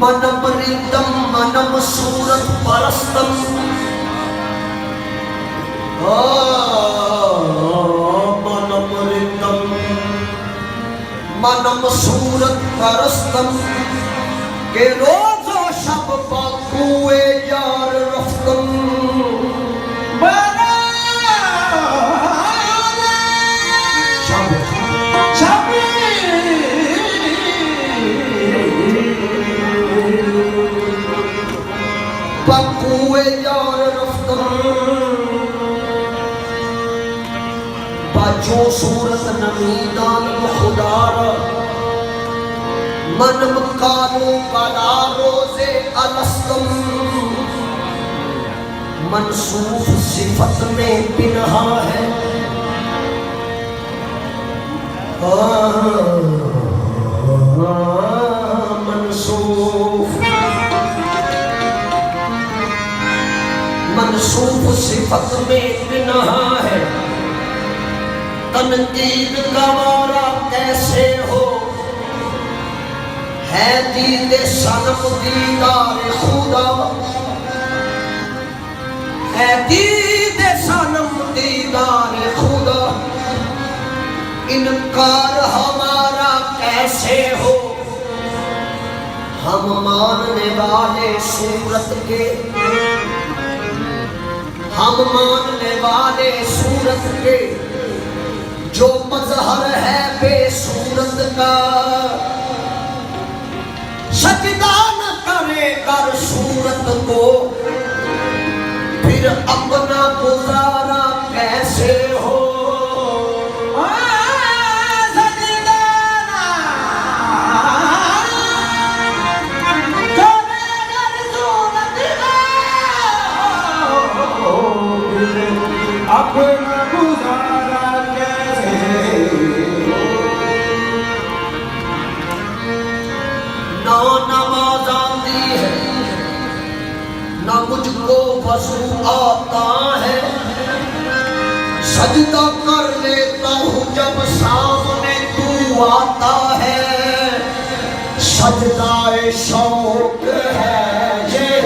मनम रिदम मनम सूरत परस्तम मनम रिदम मनम सूरत परस्तम के रोजो शब पाकुए यार रफ्तम पकुए यार रफ्तम बाजो सूरत नमीदान खुदार मनम कानो कला रोजे अलस्तम मनसूफ सिफत में पिनहा है मनसूफ सिफत में पिनहा है तनकीद गवारा कैसे हो है दीदे सनम दीदार खुदा है दीदे सनम दीदार खुदा इनकार हमारा कैसे हो हम मानने वाले सूरत के हम मानने वाले सूरत के जो मजहर है बेसूरत का सजदा न करे कर सूरत को फिर अपना गुजारा कैसे हो अपना गुजारा कैसे ना नमाज आती है ना मुझको वज़ू आता है सजदा कर लेता हूँ जब सामने तू आता है सजदाए शौक है ये